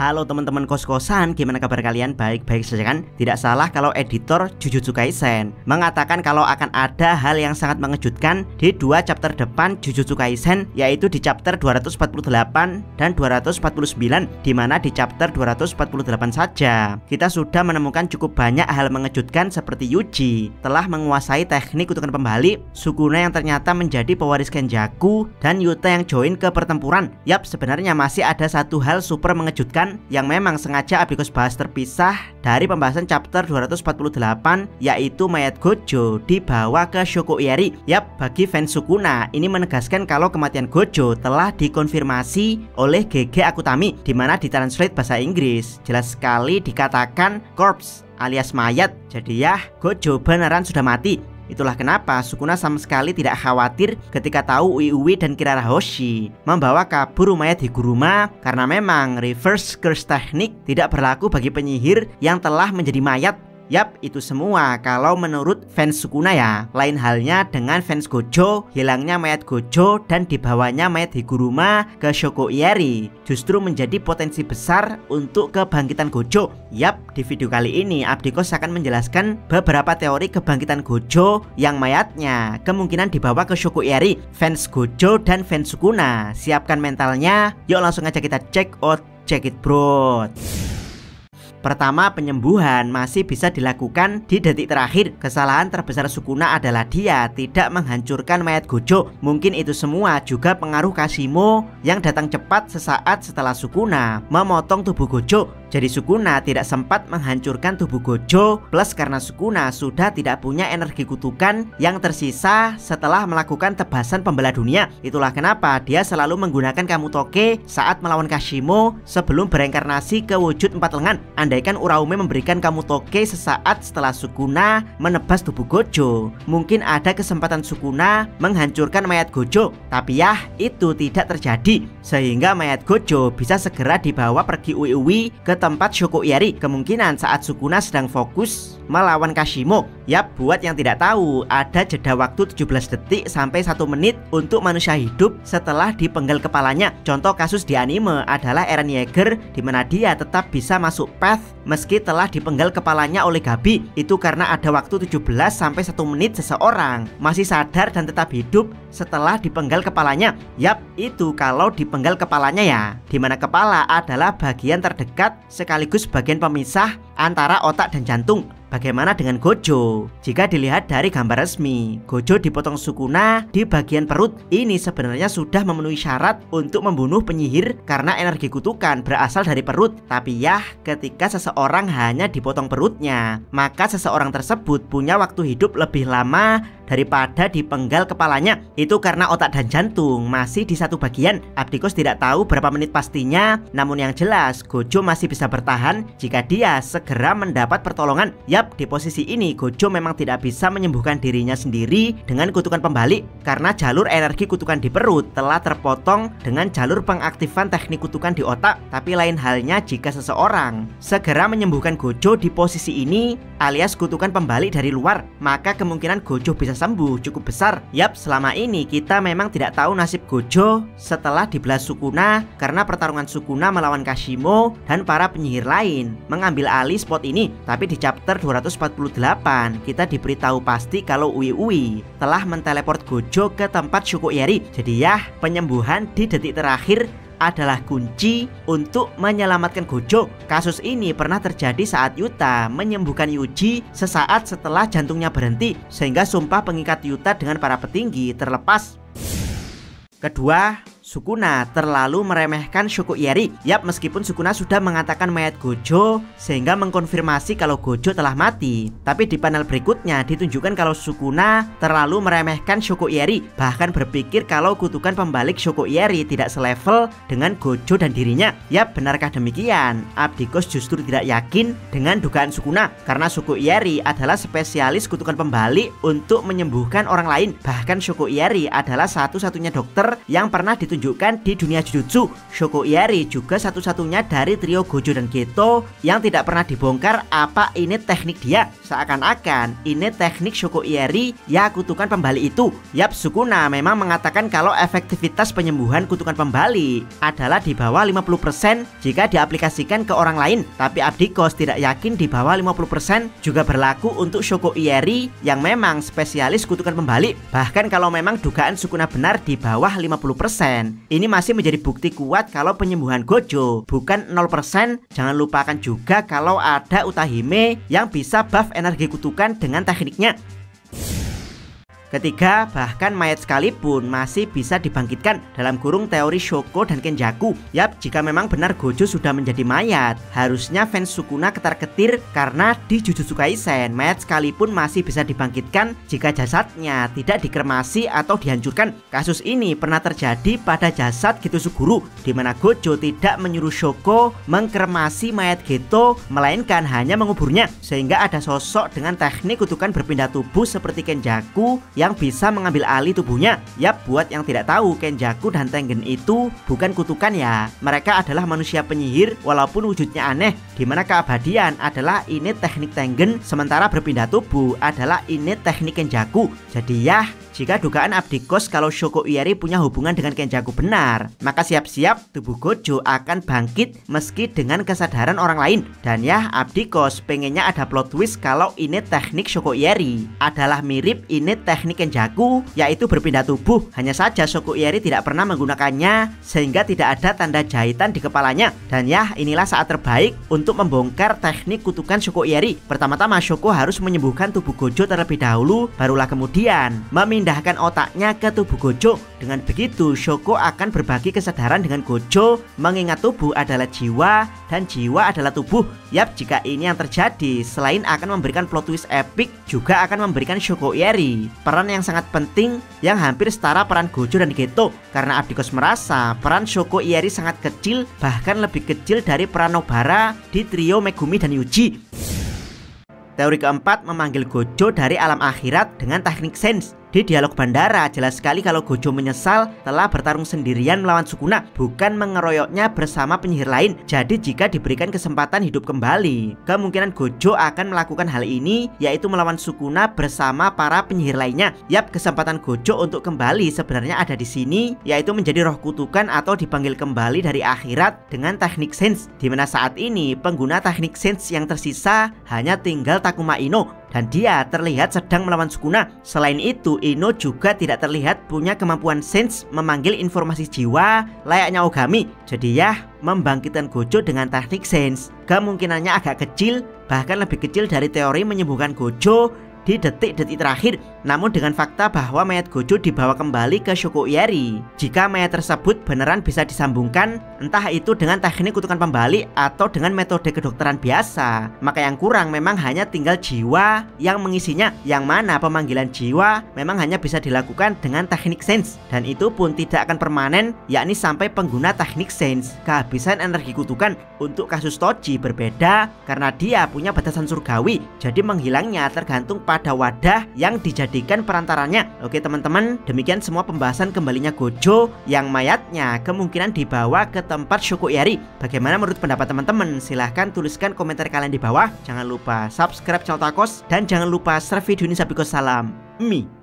Halo teman-teman kos-kosan, gimana kabar kalian? Baik-baik saja kan? Tidak salah kalau editor Jujutsu Kaisen mengatakan kalau akan ada hal yang sangat mengejutkan di dua chapter depan Jujutsu Kaisen, yaitu di chapter 248 dan 249, dimana di chapter 248 saja kita sudah menemukan cukup banyak hal mengejutkan seperti Yuji telah menguasai teknik kutukan pembalik, Sukuna yang ternyata menjadi pewaris Kenjaku, dan Yuta yang join ke pertempuran. Yap, sebenarnya masih ada satu hal super mengejutkan yang memang sengaja Abikos bahas terpisah dari pembahasan chapter 248, yaitu mayat Gojo dibawa ke Shokoieri. Yap, bagi fans Sukuna, ini menegaskan kalau kematian Gojo telah dikonfirmasi oleh GG Akutami, dimana ditranslate bahasa Inggris jelas sekali dikatakan corpse alias mayat. Jadi ya, Gojo beneran sudah mati. Itulah kenapa Sukuna sama sekali tidak khawatir ketika tahu Uiui dan Kirara Hoshi membawa kabur mayat Higuruma, karena memang reverse curse teknik tidak berlaku bagi penyihir yang telah menjadi mayat. Yap, itu semua kalau menurut fans Sukuna ya. Lain halnya dengan fans Gojo, hilangnya mayat Gojo dan dibawanya mayat Higuruma ke Shokoieri justru menjadi potensi besar untuk kebangkitan Gojo. Yap, di video kali ini Abdikos akan menjelaskan beberapa teori kebangkitan Gojo yang mayatnya kemungkinan dibawa ke Shokoieri. Fans Gojo dan fans Sukuna, siapkan mentalnya. Yuk langsung aja kita check out, check it bro. Pertama, penyembuhan masih bisa dilakukan di detik terakhir. Kesalahan terbesar Sukuna adalah dia tidak menghancurkan mayat Gojo. Mungkin itu semua juga pengaruh Kashimo yang datang cepat sesaat setelah Sukuna memotong tubuh Gojo. Jadi Sukuna tidak sempat menghancurkan tubuh Gojo, plus karena Sukuna sudah tidak punya energi kutukan yang tersisa setelah melakukan tebasan pembela dunia. Itulah kenapa dia selalu menggunakan Kamutoke saat melawan Kashimo sebelum bereinkarnasi ke wujud empat lengan. Andaikan Uraume memberikan Kamutoke sesaat setelah Sukuna menebas tubuh Gojo, mungkin ada kesempatan Sukuna menghancurkan mayat Gojo. Tapi ya, itu tidak terjadi, sehingga mayat Gojo bisa segera dibawa pergi Uiui ke tempat Shokoieri. Kemungkinan saat Sukuna sedang fokus melawan Kashimo. Yap, buat yang tidak tahu, ada jeda waktu 17 detik sampai 1 menit untuk manusia hidup setelah dipenggal kepalanya. Contoh kasus di anime adalah Eren Yeager, dimana dia tetap bisa masuk path meski telah dipenggal kepalanya oleh Gabi. Itu karena ada waktu 17 sampai 1 menit seseorang masih sadar dan tetap hidup setelah dipenggal kepalanya. Yap, itu kalau dipenggal kepalanya ya, dimana kepala adalah bagian terdekat sekaligus bagian pemisah antara otak dan jantung. Bagaimana dengan Gojo? Jika dilihat dari gambar resmi, Gojo dipotong Sukuna di bagian perut. Ini sebenarnya sudah memenuhi syarat untuk membunuh penyihir karena energi kutukan berasal dari perut. Tapi ya, ketika seseorang hanya dipotong perutnya, maka seseorang tersebut punya waktu hidup lebih lama daripada dipenggal kepalanya. Itu karena otak dan jantung masih di satu bagian. Abdikos tidak tahu berapa menit pastinya, namun yang jelas Gojo masih bisa bertahan jika dia segera mendapat pertolongan. Yap, di posisi ini Gojo memang tidak bisa menyembuhkan dirinya sendiri dengan kutukan pembalik karena jalur energi kutukan di perut telah terpotong dengan jalur pengaktifan teknik kutukan di otak. Tapi lain halnya jika seseorang segera menyembuhkan Gojo di posisi ini alias kutukan pembalik dari luar, maka kemungkinan Gojo bisa sembuh cukup besar. Yap, selama ini kita memang tidak tahu nasib Gojo setelah dibelah Sukuna karena pertarungan Sukuna melawan Kashimo dan para penyihir lain mengambil alih spot ini. Tapi di chapter 248 kita diberitahu pasti kalau Uiui telah menteleport Gojo ke tempat Shokoieri. Jadi ya, penyembuhan di detik terakhir adalah kunci untuk menyelamatkan Gojo. Kasus ini pernah terjadi saat Yuta menyembuhkan Yuji sesaat setelah jantungnya berhenti, sehingga sumpah pengikat Yuta dengan para petinggi terlepas. Kedua, Sukuna terlalu meremehkan Shokoieri. Yap, meskipun Sukuna sudah mengatakan mayat Gojo sehingga mengkonfirmasi kalau Gojo telah mati, tapi di panel berikutnya ditunjukkan kalau Sukuna terlalu meremehkan Shokoieri, bahkan berpikir kalau kutukan pembalik Shokoieri tidak selevel dengan Gojo dan dirinya. Yap, benarkah demikian? Abdikos justru tidak yakin dengan dugaan Sukuna, karena Shokoieri adalah spesialis kutukan pembalik untuk menyembuhkan orang lain. Bahkan Shokoieri adalah satu-satunya dokter yang pernah ditunjukkan ditunjukkan di dunia Jujutsu. Shoko Ieri juga satu-satunya dari trio Gojo dan Geto yang tidak pernah dibongkar apa ini teknik dia. Seakan-akan ini teknik Shoko Ieri ya kutukan pembali itu. Yap, Sukuna memang mengatakan kalau efektivitas penyembuhan kutukan pembali adalah di bawah 50% jika diaplikasikan ke orang lain. Tapi Abdikos tidak yakin di bawah 50% juga berlaku untuk Shoko Ieri yang memang spesialis kutukan pembali. Bahkan kalau memang dugaan Sukuna benar di bawah 50%, ini masih menjadi bukti kuat kalau penyembuhan Gojo bukan 0%. Jangan lupakan juga kalau ada Utahime yang bisa buff energi kutukan dengan tekniknya. Ketiga, bahkan mayat sekalipun masih bisa dibangkitkan dalam kurung teori Shoko dan Kenjaku. Yap, jika memang benar Gojo sudah menjadi mayat, harusnya fans Sukuna ketar-ketir karena di Jujutsu Kaisen mayat sekalipun masih bisa dibangkitkan jika jasadnya tidak dikremasi atau dihancurkan. Kasus ini pernah terjadi pada jasad Geto Suguru, di mana Gojo tidak menyuruh Shoko mengkremasi mayat Geto, melainkan hanya menguburnya, sehingga ada sosok dengan teknik kutukan berpindah tubuh seperti Kenjaku yang bisa mengambil alih tubuhnya. Yap, buat yang tidak tahu, Kenjaku dan Tengen itu bukan kutukan ya. Mereka adalah manusia penyihir walaupun wujudnya aneh, dimana keabadian adalah ini teknik Tengen, sementara berpindah tubuh adalah ini teknik Kenjaku. Jadi ya, jika dugaan Abdikos kalau Shoko Ieri punya hubungan dengan Kenjaku benar, maka siap-siap tubuh Gojo akan bangkit meski dengan kesadaran orang lain. Dan ya, Abdikos pengennya ada plot twist kalau ini teknik Shoko Ieri adalah mirip ini teknik Kenjaku, yaitu berpindah tubuh. Hanya saja Shoko Ieri tidak pernah menggunakannya sehingga tidak ada tanda jahitan di kepalanya. Dan ya, inilah saat terbaik untuk membongkar teknik kutukan Shoko Ieri. Pertama-tama Shoko harus menyembuhkan tubuh Gojo terlebih dahulu, barulah kemudian memindahkan otaknya ke tubuh Gojo. Dengan begitu Shoko akan berbagi kesadaran dengan Gojo, mengingat tubuh adalah jiwa dan jiwa adalah tubuh. Yap, jika ini yang terjadi, selain akan memberikan plot twist epic, juga akan memberikan Shoko Ieri peran yang sangat penting yang hampir setara peran Gojo dan Geto, karena Abdikos merasa peran Shoko Ieri sangat kecil, bahkan lebih kecil dari peran Nobara di trio Megumi dan Yuji. Teori keempat, memanggil Gojo dari alam akhirat dengan teknik sense. Di dialog bandara jelas sekali kalau Gojo menyesal telah bertarung sendirian melawan Sukuna, bukan mengeroyoknya bersama penyihir lain. Jadi jika diberikan kesempatan hidup kembali, kemungkinan Gojo akan melakukan hal ini, yaitu melawan Sukuna bersama para penyihir lainnya. Yap, kesempatan Gojo untuk kembali sebenarnya ada di sini, yaitu menjadi roh kutukan atau dipanggil kembali dari akhirat dengan teknik sense, dimana saat ini pengguna teknik sense yang tersisa hanya tinggal Takuma Ino, dan dia terlihat sedang melawan Sukuna. Selain itu, Ino juga tidak terlihat punya kemampuan sense memanggil informasi jiwa layaknya Ogami. Jadi ya, membangkitkan Gojo dengan teknik sense kemungkinannya agak kecil, bahkan lebih kecil dari teori menyembuhkan Gojo di detik-detik terakhir. Namun dengan fakta bahwa mayat Gojo dibawa kembali ke Shoko Ieri, jika mayat tersebut beneran bisa disambungkan, entah itu dengan teknik kutukan pembali atau dengan metode kedokteran biasa, maka yang kurang memang hanya tinggal jiwa yang mengisinya, yang mana pemanggilan jiwa memang hanya bisa dilakukan dengan teknik sense, dan itu pun tidak akan permanen, yakni sampai pengguna teknik sense kehabisan energi kutukan. Untuk kasus Toji berbeda karena dia punya batasan surgawi, jadi menghilangnya tergantung pada wadah yang dijadikan perantaranya. Oke teman-teman, demikian semua pembahasan kembalinya Gojo yang mayatnya kemungkinan dibawa ke tempat Shoko Ieri. Bagaimana menurut pendapat teman-teman? Silahkan tuliskan komentar kalian di bawah. Jangan lupa subscribe channel Takos dan jangan lupa share video ini. Salam Mi.